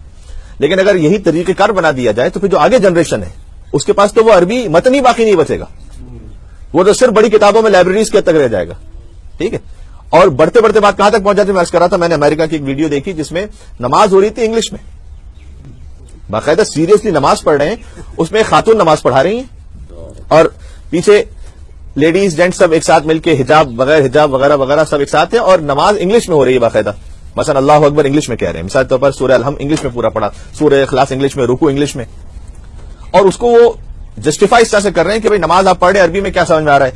لیکن اگر یہی طریقہ کار بنا دیا جائے تو پھر جو آگے جنریشن ہے اس کے پاس تو وہ عربی متن ہی باقی نہیں بچے گا, وہ تو صرف بڑی کتابوں میں لائبریریز کے تک رہ جائے گا. ٹھیک ہے, اور بڑھتے بڑھتے بات کہاں تک پہنچ جاتی ہے, میں عرض کر رہا تھا, میں نے امریکہ کی ایک ویڈیو دیکھی جس میں نماز ہو رہی تھی انگلش میں, باقاعدہ سیریسلی نماز پڑھ رہے ہیں, اس میں خاتون نماز پڑھا رہی ہیں اور پیچھے لیڈیز جینٹس سب ایک ساتھ مل کے حجاب وغیرہ وغیرہ سب ایک ساتھ ہیں, اور نماز انگلش میں ہو رہی ہے باقاعدہ. مثلا اللہ اکبر انگلش میں کہہ رہے ہیں, مثال طور پر سورہ الحمد انگلش میں پورا پڑھا, سورہ اخلاص انگلش میں, رکوع انگلش میں, اور اس کو وہ جسٹیفائی اس طرح سے کر رہے ہیں کہ بھائی نماز آپ پڑھ رہے ہیں, عربی میں کیا سمجھ میں آ رہا ہے,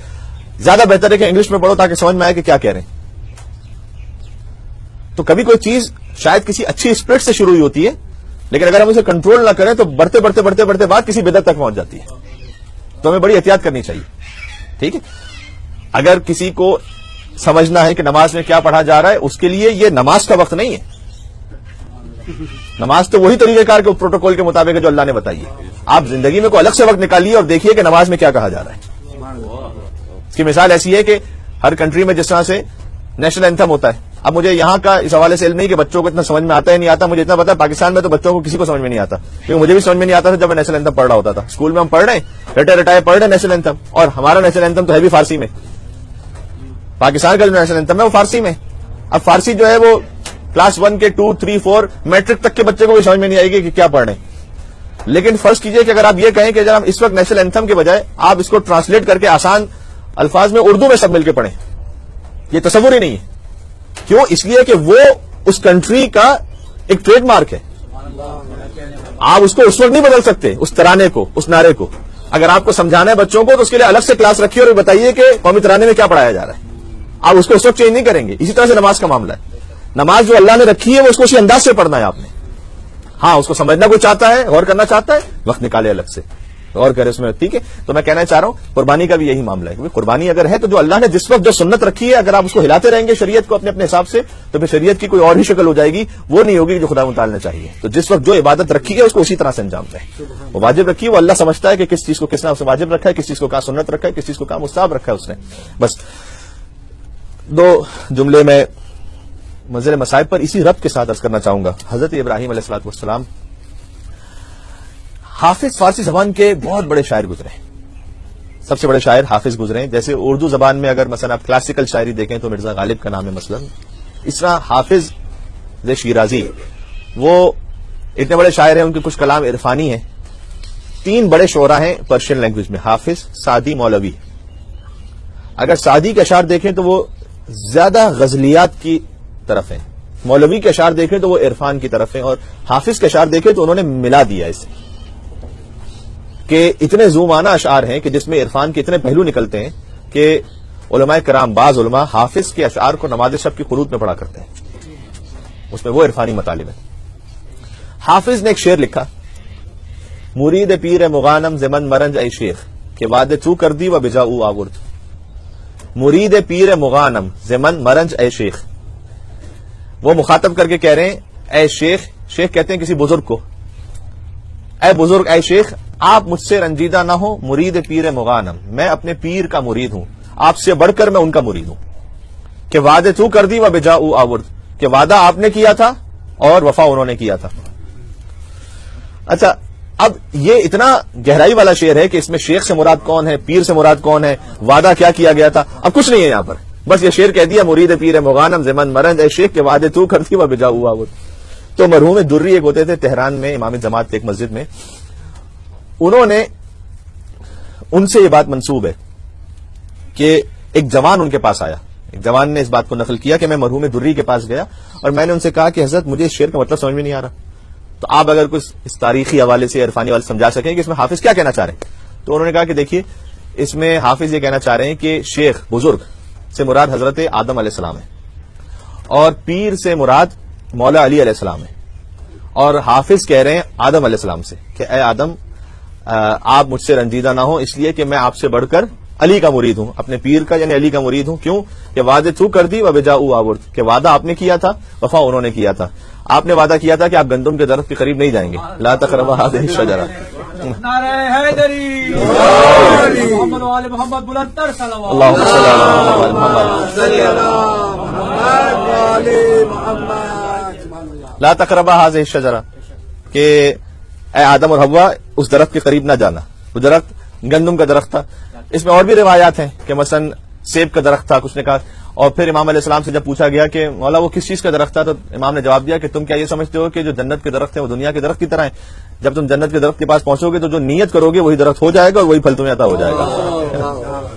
زیادہ بہتر ہے کہ انگلش میں پڑھو تاکہ سمجھ میں آئے کہ کیا کہہ رہے ہیں. تو کبھی کوئی چیز شاید کسی اچھی اسپرٹ سے شروع ہوئی ہوتی ہے, لیکن اگر ہم اسے کنٹرول نہ کریں تو بڑھتے بعد کسی بدعت تک پہنچ جاتی ہے. تو ہمیں بڑی احتیاط کرنی چاہیے. ٹھیک ہے, اگر کسی کو سمجھنا ہے کہ نماز میں کیا پڑھا جا رہا ہے, اس کے لیے یہ نماز کا وقت نہیں ہے. نماز تو وہی طریقہ کار کے پروٹوکول کے مطابق ہے جو اللہ نے بتائی ہے. آپ زندگی میں کوئی الگ سے وقت نکالیے اور دیکھیے کہ نماز میں کیا کہا جا رہا ہے. اس کی مثال ایسی ہے کہ ہر کنٹری میں جس طرح سے نیشنل اینتھم ہوتا ہے, اب مجھے یہاں کا اس حوالے سے علم نہیں کہ بچوں کو اتنا سمجھ میں آتا ہے نہیں آتا, مجھے اتنا پتا ہے پاکستان میں تو بچوں کو کسی کو سمجھ میں نہیں آتا, کیونکہ مجھے بھی سمجھ میں نہیں آتا تھا جب میں نیشنل اینتھم پڑھ رہا ہوتا تھا. اسکول میں ہم پڑھ رہے ہیں, رٹائے پڑھ رہے ہیں نیشنل اینتھم, اور ہمارا نیشنل اینتھم تو ہے بھی فارسی میں. پاکستان کا جو نیشنل اینتھم ہے وہ فارسی میں. اب فارسی جو ہے وہ کلاس 1 کے 2, 3, 4 میٹرک تک کے بچے کو بھی سمجھ میں نہیں آئے گی کہ کیا پڑھ رہے ہیں. لیکن فرض کیجئے کہ اگر آپ یہ کہیں کہ جب ہم اس وقت نیشنل اینتھم کے بجائے آپ اس کو ٹرانسلیٹ کر کے آسان الفاظ میں اردو میں سب مل کے پڑھیں, یہ تصور ہی نہیں ہے. کیوں؟ اس لیے کہ وہ اس کنٹری کا ایک ٹریڈ مارک ہے. آپ اس کو اس وقت نہیں بدل سکتے, اس ترانے کو, اس نعرے کو. اگر آپ کو سمجھانا ہے بچوں کو تو اس کے لیے الگ سے کلاس رکھیے اور بتائیے کہ قومی ترانے میں کیا پڑھایا جا رہا ہے. آپ اس کو اس وقت چینج نہیں کریں گے. اسی طرح سے نماز کا معاملہ ہے. نماز جو اللہ نے رکھی ہے وہ اس کو اسی انداز سے پڑھنا ہے آپ نے. ہاں, اس کو سمجھنا کوئی چاہتا ہے, غور کرنا چاہتا ہے, وقت نکالے الگ سے, غور کرے اس میں. ٹھیک ہے, تو میں کہنا چاہ رہا ہوں قربانی کا بھی یہی معاملہ ہے. قربانی اگر ہے تو جو اللہ نے جس وقت جو سنت رکھی ہے, اگر آپ اس کو ہلاتے رہیں گے شریعت کو اپنے اپنے حساب سے, تو پھر شریعت کی کوئی اور ہی شکل ہو جائے گی, وہ نہیں ہوگی جو خدا متعال نے چاہیے. تو جس وقت جو عبادت رکھی ہے اس کو اسی طرح سے انجام دیں. وہ واجب رکھی ہے, وہ اللہ سمجھتا ہے کہ کس چیز کو کس نے اسے واجب رکھا ہے, کس چیز کو کہاں سنت رکھا ہے, کس چیز کو کہاں مستحب رکھا ہے اس نے. بس 2 جملے میں منزل مصائب پر اسی ربط کے ساتھ عرض کرنا چاہوں گا. حضرت ابراہیم علیہ الصلوۃ والسلام حافظ فارسی زبان کے بہت بڑے شاعر گزرے ہیں, سب سے بڑے شاعر حافظ گزرے ہیں. جیسے اردو زبان میں اگر مثلا آپ کلاسیکل شاعری دیکھیں تو مرزا غالب کا نام ہے مثلا, اس طرح حافظ شیرازی وہ اتنے بڑے شاعر ہیں, ان کے کچھ کلام عرفانی ہیں. 3 بڑے شعراء ہیں پرشین لینگویج میں, حافظ, سعدی, مولوی. اگر سعدی کے اشعار دیکھیں تو وہ زیادہ غزلیات کی طرف ہیں, مولوی کے اشعار دیکھیں تو وہ عرفان کی طرف ہیں, اور حافظ کے اشعار دیکھیں تو انہوں نے ملا دیا اسے کہ اتنے زومانہ اشعار ہیں کہ جس میں عرفان کے اتنے پہلو نکلتے ہیں کہ علماء کرام, بعض علماء حافظ کے اشعار کو نماز شب کی قنوت میں پڑھا کرتے ہیں, اس میں وہ عرفانی مطالب ہے. حافظ نے ایک شعر لکھا, مرید پیر مغانم زمن مرنج اے شیخ کہ وعدے تو کر دی و بجا او آورد. مرید پیر مغانم زمن مرنج اے شیخ, وہ مخاطب کر کے کہہ رہے ہیں اے شیخ, شیخ کہتے ہیں کسی بزرگ کو, اے بزرگ, اے شیخ, آپ مجھ سے رنجیدہ نہ ہو. مرید پیر مغانم, میں اپنے پیر کا مرید ہوں, آپ سے بڑھ کر میں ان کا مرید ہوں. کہ وعدے تو کر دی و بجا او آورد, کہ وعدہ آپ نے کیا تھا اور وفا انہوں نے کیا تھا. اچھا, اب یہ اتنا گہرائی والا شعر ہے کہ اس میں شیخ سے مراد کون ہے, پیر سے مراد کون ہے, وعدہ کیا کیا گیا تھا, اب کچھ نہیں ہے یہاں پر. بس یہ شعر کہہ دیا مرید پیر مغانم زمن مرنج اے شیخ کے وعدے تو کر دی و بجا او آورد. تو مرحوم دری ایک ہوتے تھے تہران میں, امام جماعت ایک مسجد میں, انہوں نے, ان سے یہ بات منسوب ہے کہ ایک جوان ان کے پاس آیا, ایک جوان نے اس بات کو نقل کیا کہ میں مرحوم دری کے پاس گیا اور میں نے ان سے کہا کہ حضرت مجھے اس شعر کا مطلب سمجھ میں نہیں آ رہا, تو آپ اگر کچھ اس تاریخی حوالے سے, عرفانی حوالے سے سمجھا سکیں کہ اس میں حافظ کیا کہنا چاہ رہے ہیں. تو انہوں نے کہا کہ دیکھیے, اس میں حافظ یہ کہنا چاہ رہے ہیں کہ شیخ, بزرگ سے مراد حضرت آدم علیہ السلام ہے, اور پیر سے مراد مولا علی علیہ السلام ہے, اور حافظ کہہ رہے ہیں آدم علیہ السلام سے کہ اے آدم, آپ مجھ سے رنجیدہ نہ ہو اس لیے کہ میں آپ سے بڑھ کر علی کا مرید ہوں, اپنے پیر کا یعنی علی کا مرید ہوں. کیوں کہ وعدے تو کر دی و بجا او آورد, کہ وعدہ آپ نے کیا تھا, وفا انہوں نے کیا تھا. آپ نے وعدہ کیا تھا کہ آپ گندم کے درخت کے قریب نہیں جائیں گے, لا تقربا هذه الشجرہ. نعرہ حیدری, محمد و آل محمد, بلندتر صلوات. اللہم صلی علی محمد, صلی علی محمد و آل محمد. لا تقربا هذه الشجرہ, کہ اے آدم اور حوا اس درخت کے قریب نہ جانا. وہ درخت گندم کا درخت تھا. اس میں اور بھی روایات ہیں کہ مثلا سیب کا درخت تھا, کچھ نے کہا. اور پھر امام علیہ السلام سے جب پوچھا گیا کہ مولا وہ کس چیز کا درخت تھا, تو امام نے جواب دیا کہ تم کیا یہ سمجھتے ہو کہ جو جنت کے درخت ہیں وہ دنیا کے درخت کی طرح ہیں. جب تم جنت کے درخت کے پاس پہنچو گے تو جو نیت کرو گے وہی درخت ہو جائے گا اور وہی پھل تمہیں عطا ہو جائے گا.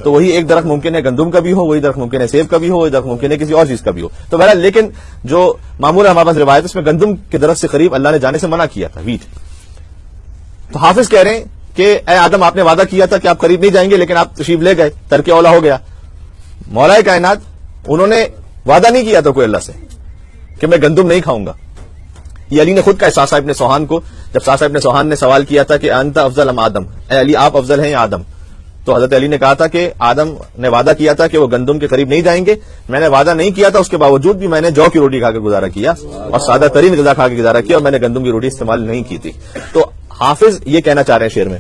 تو وہی ایک درخت ممکن ہے گندم کا بھی ہو, وہی درخت ممکن ہے سیب کا بھی ہو, وہی درخت ممکن ہے کسی اور چیز کا بھی ہو. تو بہرحال لیکن جو معمول ہمارے پاس روایت اس میں گندم کے درخت سے قریب اللہ نے جانے سے منع کیا تھا, ویٹ. تو حافظ کہہ رہے ہیں کہ اے آدم, آپ نے وعدہ کیا تھا کہ آپ قریب نہیں جائیں گے, لیکن آپ تشریف لے گئے, ترک اولا ہو گیا. مولا کائنات, انہوں نے وعدہ نہیں کیا تھا کوئی اللہ سے کہ میں گندم نہیں کھاؤں گا. یہ علی نے خود کہا ساسا ابن سوہان کو, جب ساسا ابن سوہان نے سوال کیا تھا کہ انت افضل ام آدم, اے علی آپ افضل ہیں یا آدم, تو حضرت علی نے کہا تھا کہ آدم نے وعدہ کیا تھا کہ وہ گندم کے قریب نہیں جائیں گے, میں نے وعدہ نہیں کیا تھا, اس کے باوجود بھی میں نے جو کی روٹی کھا کے گزارا کیا اور سادہ ترین غذا کھا کے گزارا کیا, اور میں نے گندم کی روٹی استعمال نہیں کی تھی. تو حافظ یہ کہنا چاہ رہے ہیں شعر میں.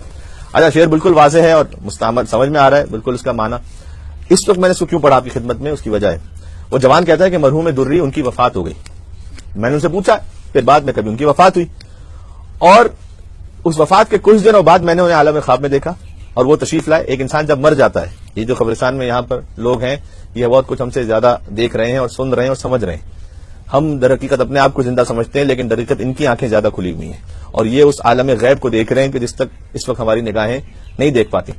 اچھا, شعر بالکل واضح ہے اور مستعمل سمجھ میں آ رہا ہے بالکل اس کا معنی. اس وقت میں نے اس کو کیوں پڑھا آپ کی خدمت میں, اس کی وجہ ہے وہ جوان کہتا ہے کہ مرحوم دری ان کی وفات ہو گئی. میں نے ان سے پوچھا, پھر بعد میں کبھی ان کی وفات ہوئی, اور اس وفات کے کچھ دنوں بعد میں نے انہیں عالم خواب میں دیکھا اور وہ تشریف لائے. ایک انسان جب مر جاتا ہے, یہ جو قبرستان میں یہاں پر لوگ ہیں یہ بہت کچھ ہم سے زیادہ دیکھ رہے ہیں اور سن رہے ہیں اور سمجھ رہے ہیں. ہم در حقیقت اپنے آپ کو زندہ سمجھتے ہیں, لیکن در حقیقت ان کی آنکھیں زیادہ کھلی ہوئی ہیں اور یہ اس عالم غیب کو دیکھ رہے ہیں کہ جس تک اس وقت ہماری نگاہیں نہیں دیکھ پاتی,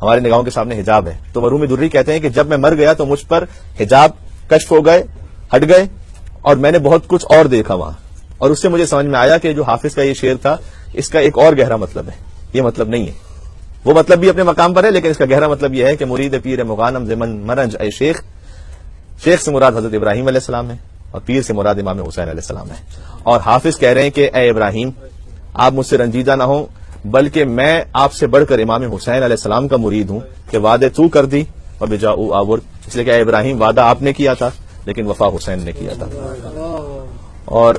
ہماری نگاہوں کے سامنے حجاب ہے. تو مرحوم دری کہتے ہیں کہ جب میں مر گیا تو مجھ پر حجاب کشف ہو گئے, ہٹ گئے, اور میں نے بہت کچھ اور دیکھا وہاں, اور اس سے مجھے سمجھ میں آیا کہ جو حافظ کا یہ شعر تھا اس کا ایک اور گہرا مطلب ہے. یہ مطلب نہیں ہے, وہ مطلب بھی اپنے مقام پر ہے, لیکن اس کا گہرا مطلب یہ ہے کہ مرید پیر مغانم زمن مرنج اے شیخ, شیخ سے مراد حضرت ابراہیم علیہ السلام ہے اور پیر سے مراد امام حسین علیہ السلام ہے. اور حافظ کہہ رہے ہیں کہ اے ابراہیم, آپ مجھ سے رنجیدہ نہ ہوں, بلکہ میں آپ سے بڑھ کر امام حسین علیہ السلام کا مرید ہوں کہ وعدے تو کر دی اور بجا او آور, اس لیے کہ اے ابراہیم وعدہ آپ نے کیا تھا لیکن وفا حسین نے کیا تھا. اور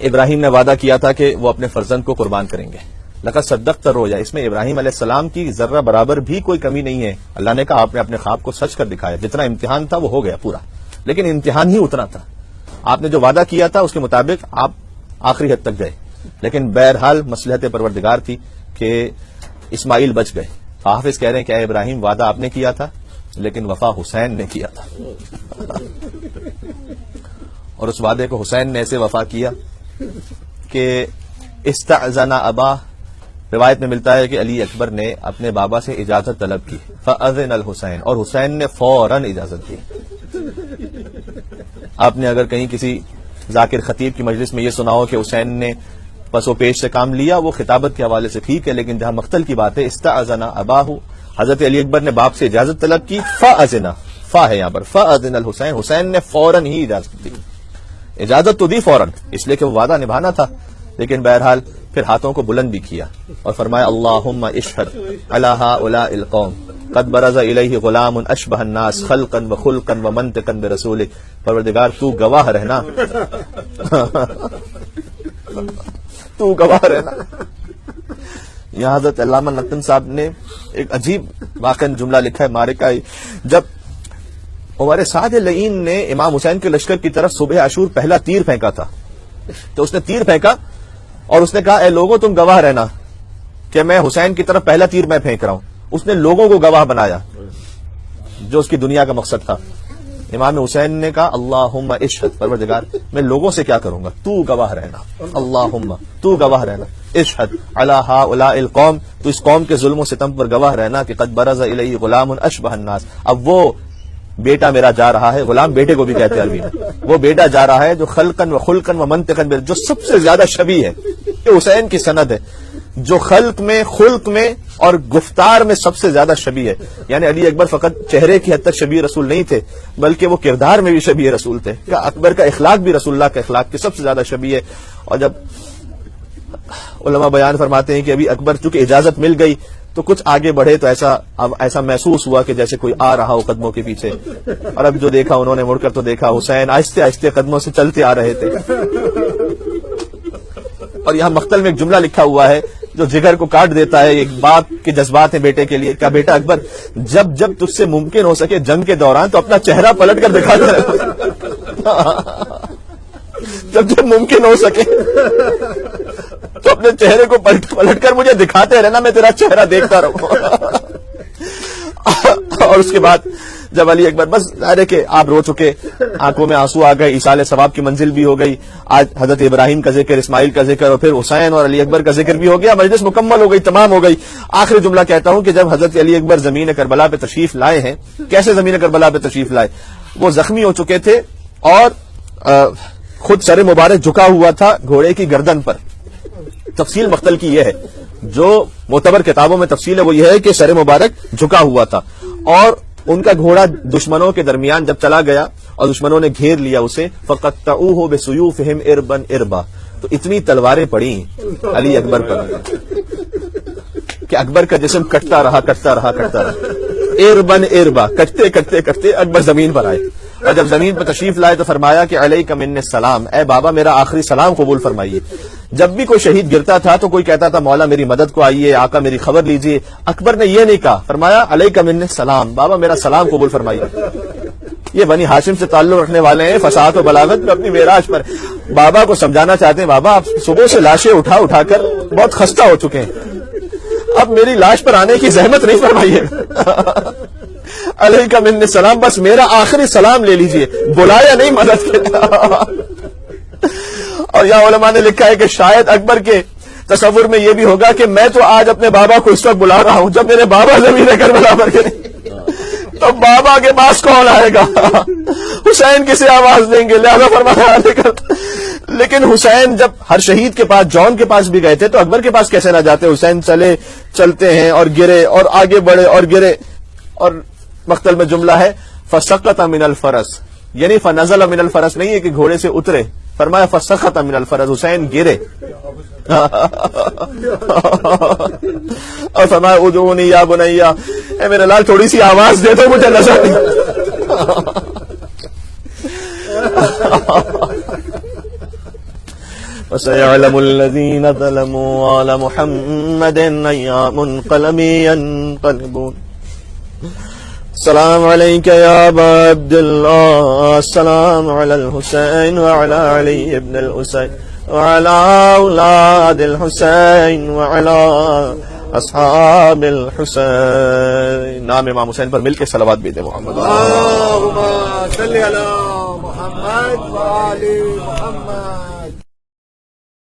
ابراہیم نے وعدہ کیا تھا کہ وہ اپنے فرزند کو قربان کریں گے. لقد صدقت الرؤیا, اس میں ابراہیم علیہ السلام کی ذرہ برابر بھی کوئی کمی نہیں ہے. اللہ نے کہا آپ نے اپنے خواب کو سچ کر دکھایا, جتنا امتحان تھا وہ ہو گیا پورا, لیکن امتحان ہی اتنا تھا. آپ نے جو وعدہ کیا تھا اس کے مطابق آپ آخری حد تک گئے، لیکن بہرحال مصلحت پروردگار تھی کہ اسماعیل بچ گئے۔ حافظ کہہ رہے ہیں کہ اے ابراہیم وعدہ آپ نے کیا تھا لیکن وفا حسین نے کیا تھا، اور اس وعدے کو حسین نے ایسے وفا کیا کہ استأذن ابا، روایت میں ملتا ہے کہ علی اکبر نے اپنے بابا سے اجازت طلب کی، فأذن الحسین، اور حسین نے فوراً اجازت دی۔ آپ نے اگر کہیں کسی ذاکر خطیب کی مجلس میں یہ سنا ہو کہ حسین نے پس و پیش سے کام لیا، وہ خطابت کے حوالے سے ٹھیک ہے، لیکن جہاں مقتل کی بات ہے، استأذن اباہ، حضرت علی اکبر نے باپ سے اجازت طلب کی، فأذن، فا ہے یہاں پر، فأذن الحسین، حسین نے فوراً ہی اجازت دی، اجازت تو دی فوراً، اس لیے کہ وہ وعدہ نبھانا تھا، لیکن بہرحال پھر ہاتھوں کو بلند بھی کیا اور فرمایا اللہم اشہد علی ہؤلاء القوم قد برز الیہ غلام اشبہ الناس خلقا وخلقا ومنطقا برسولک، پروردگار تو گواہ رہنا، تو گواہ رہنا۔ یہاں حضرت علامہ نقطن صاحب نے ایک عجیب واقعہ جملہ لکھا ہے مارکہ، جب عمر سعد لعین نے امام حسین کے لشکر کی طرف صبح عاشور پہلا تیر پھینکا تھا، تو اس نے تیر پھینکا اور اس نے کہا اے لوگوں تم گواہ رہنا کہ میں حسین کی طرف پہلا تیر میں پھینک رہا ہوں، اس نے لوگوں کو گواہ بنایا جو اس کی دنیا کا مقصد تھا۔ امام حسین نے کہا اللہم اشہد، پروردگار میں لوگوں سے کیا کروں گا، تو گواہ رہنا، اللہم تو گواہ رہنا، اشہد علی ہؤلاء القوم، تو اس قوم کے ظلم و ستم پر گواہ رہنا کہ قد برز الیہ غلام اشبہ الناس، اب وہ بیٹا میرا جا رہا ہے، غلام بیٹے کو بھی کہتے ہیں عربی میں، وہ بیٹا جا رہا ہے جو خلقن و خلقن و منطقن، جو سب سے زیادہ شبیہ ہے، یہ حسین کی سند ہے، جو خلق میں، خلق میں اور گفتار میں سب سے زیادہ شبیہ ہے، یعنی علی اکبر فقط چہرے کی حد تک شبیہ رسول نہیں تھے بلکہ وہ کردار میں بھی شبیہ رسول تھے، کہ اکبر کا اخلاق بھی رسول اللہ کے اخلاق کے سب سے زیادہ شبیہ ہے۔ اور جب علماء بیان فرماتے ہیں کہ ابھی اکبر چونکہ اجازت مل گئی تو کچھ آگے بڑھے تو ایسا محسوس ہوا کہ جیسے کوئی آ رہا ہو قدموں کے پیچھے، اور اب جو دیکھا انہوں نے مڑ کر تو دیکھا حسین آہستہ آہستہ قدموں سے چلتے آ رہے تھے۔ اور یہاں مقتل میں ایک جملہ لکھا ہوا ہے جو جگر کو کاٹ دیتا ہے، ایک باپ کے جذبات ہیں بیٹے کے لیے، کیا بیٹا اکبر جب جب تجھ سے ممکن ہو سکے جنگ کے دوران تو اپنا چہرہ پلٹ کر دکھاتے رہو، جب جب ممکن ہو سکے تو اپنے چہرے کو پلٹ کر مجھے دکھاتے رہنا، میں تیرا چہرہ دیکھتا رہوں۔ اور اس کے بعد جب علی اکبر، بس ظاہر ہے کہ آپ رو چکے، آنکھوں میں آنسو آ گئے، ایصال ثواب کی منزل بھی ہو گئی، آج حضرت ابراہیم کا ذکر، اسماعیل کا ذکر، اور پھر حسین اور علی اکبر کا ذکر بھی ہو گیا، مجلس مکمل ہو گئی، تمام ہو گئی۔ آخری جملہ کہتا ہوں کہ جب حضرت علی اکبر زمین کربلا پہ تشریف لائے ہیں، کیسے زمین کربلا پہ تشریف لائے، وہ زخمی ہو چکے تھے اور خود سر مبارک جھکا ہوا تھا گھوڑے کی گردن پر۔ تفصیل مقتل کی یہ ہے، جو معتبر کتابوں میں تفصیل ہے وہ یہ ہے کہ سر مبارک جھکا ہوا تھا اور ان کا گھوڑا دشمنوں کے درمیان جب چلا گیا اور دشمنوں نے گھیر لیا اسے، فقطعوہ بسیوفہم اربا اربا، تو اتنی تلواریں پڑی علی اکبر پر کہ اکبر کا جسم کٹتا رہا اربن اربا، کٹتے کٹتے کٹتے اکبر زمین پر آئے، اور جب زمین پر تشریف لائے تو فرمایا کہ علیک منی السلام، اے بابا میرا آخری سلام قبول فرمائیے۔ جب بھی کوئی شہید گرتا تھا تو کوئی کہتا تھا مولا میری مدد کو آئیے، آقا میری خبر لیجیے، اکبر نے یہ نہیں کہا، فرمایا علیک منی السلام، بابا میرا سلام قبول فرمائیے۔ یہ بنی ہاشم سے تعلق رکھنے والے ہیں، فصاحت و بلاغت میں اپنی معراج پر بابا کو سمجھانا چاہتے ہیں، بابا آپ صبح سے لاشیں اٹھا کر بہت خستہ ہو چکے ہیں، اب میری لاش پر آنے کی زحمت نہیں فرمائیے، علیک منی السلام، بس میرا آخری سلام لے لیجئے، بلایا نہیں مدد کے۔ اور یہاں علماء نے لکھا ہے کہ شاید اکبر کے تصور میں یہ بھی ہوگا کہ میں تو آج اپنے بابا کو اس وقت بلا رہا ہوں، جب میرے بابا زمین کربلا پر گرے تو بابا کے پاس کون آئے گا، حسین کسے آواز دیں گے، لہذا فرمایا لیکن حسین جب ہر شہید کے پاس، جون کے پاس بھی گئے تھے تو اکبر کے پاس کیسے نہ جاتے، حسین چلتے ہیں اور گرے اور آگے بڑھے اور گرے، اور مقتل میں جملہ ہے فسقط من الفرس، یعنی فنزل من الفرس نہیں ہے کہ گھوڑے سے اترے، فرمایا فسقط من الفرس، حسین گرے اور فرمایا ادعونی یا بنیا، اے میرے لال تھوڑی سی آواز دے دو مجھے نظر نہیں۔ وَسَيَعْلَمُ الَّذِينَ ظَلَمُوا عَلَى مُحَمَّدٍ أَيَّ مُنْقَلَبٍ يَنْقَلِبُونَ۔ السلام عليك يا أبا عبد الله، السلام على الحسين وعلى علي بن الحسين وعلى أولاد الحسين وعلى أصحاب الحسين. نام امام حسین پر مل کے صلوات بھی دے محمد. اللهم صل على محمد وآل محمد.